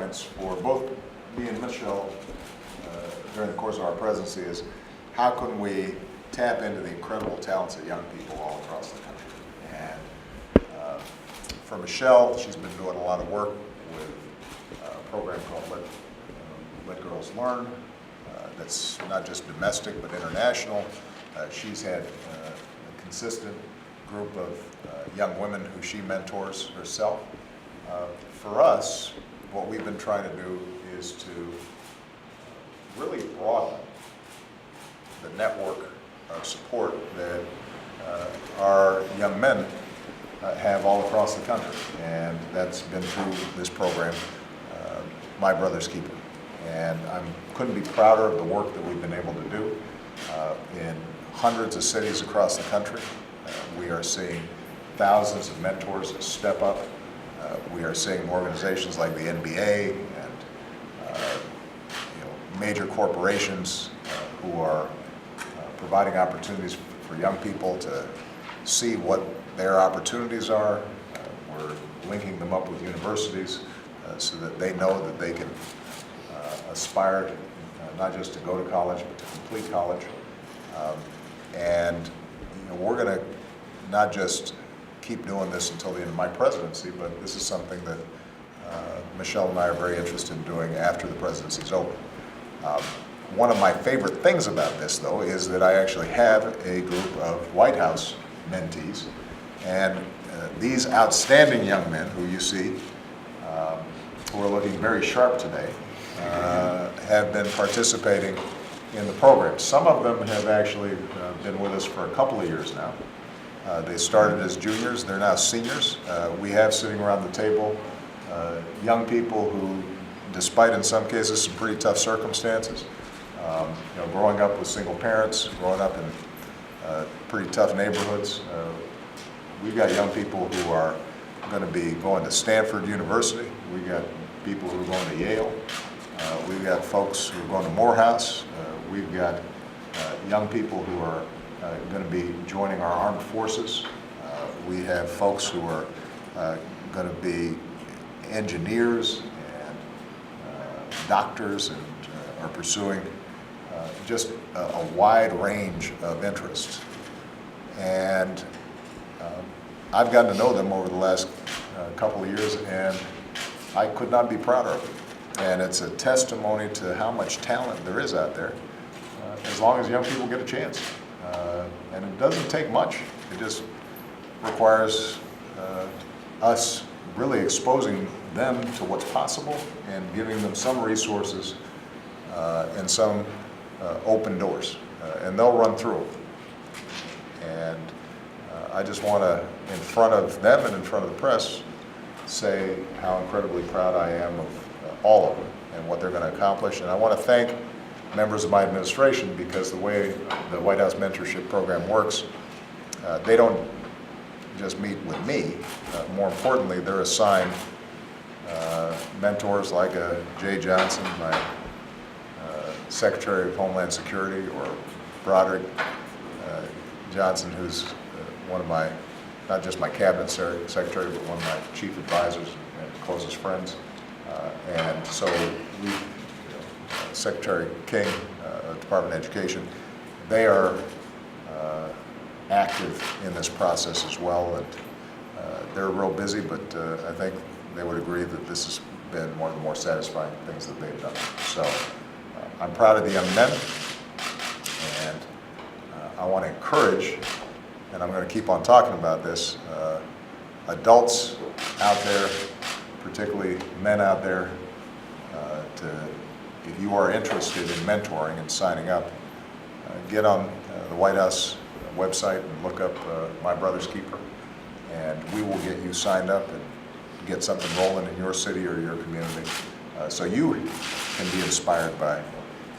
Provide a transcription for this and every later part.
points for both me and Michelle during the course of our presidency is how can we tap into the incredible talents of young people all across the country. And for Michelle, she's been doing a lot of work with a program called Let Girls Learn. That's not just domestic but international. She's had a consistent group of young women who she mentors herself. For us, what we've been trying to do is to really broaden the network of support that our young men have all across the country, and that's been through this program, My Brother's Keeper. And I couldn't be prouder of the work that we've been able to do in hundreds of cities across the country. We are seeing thousands of mentors step up. We are seeing organizations like the NBA and major corporations who are providing opportunities for young people to see what their opportunities are. We're linking them up with universities so that they know that they can aspire not just to go to college but to complete college. And we're going to not just keep doing this until the end of my presidency, but this is something that Michelle and I are very interested in doing after the presidency is over. One of my favorite things about this, though, is that I actually have a group of White House mentees, and these outstanding young men who you see, who are looking very sharp today, have been participating in the program. Some of them have actually been with us for a couple of years now. They started as juniors, they're now seniors. We have sitting around the table young people who, despite in some cases some pretty tough circumstances, growing up with single parents, growing up in pretty tough neighborhoods, we've got young people who are going to be going to Stanford University. We've got people who are going to Yale. We've got folks who are going to Morehouse. We've got young people who are going to be joining our armed forces. We have folks who are going to be engineers and doctors and are pursuing just a wide range of interests. And I've gotten to know them over the last couple of years, and I could not be prouder of them. And it's a testimony to how much talent there is out there, as long as young people get a chance. And it doesn't take much. It just requires us really exposing them to what's possible and giving them some resources and some open doors. And they'll run through them. And I just want to, in front of them and in front of the press, say how incredibly proud I am of all of them and what they're going to accomplish. And I want to thank members of my administration, because the way the White House Mentorship Program works, they don't just meet with me. More importantly, they're assigned mentors like Jay Johnson, my Secretary of Homeland Security, or Broderick Johnson, who's one of my, not just my cabinet secretary, but one of my chief advisors and closest friends. And so we, Secretary King, Department of Education, they are active in this process as well. And they're real busy, but I think they would agree that this has been one of the more satisfying things that they've done. So I'm proud of the young men, and I want to encourage, and I'm going to keep on talking about this, adults out there, particularly men out there, if you are interested in mentoring and signing up, get on the White House website and look up My Brother's Keeper, and we will get you signed up and get something rolling in your city or your community, so you can be inspired by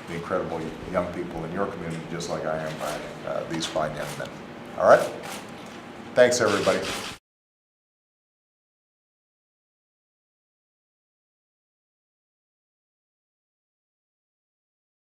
the incredible young people in your community, just like I am by these fine young men. All right? Thanks, everybody.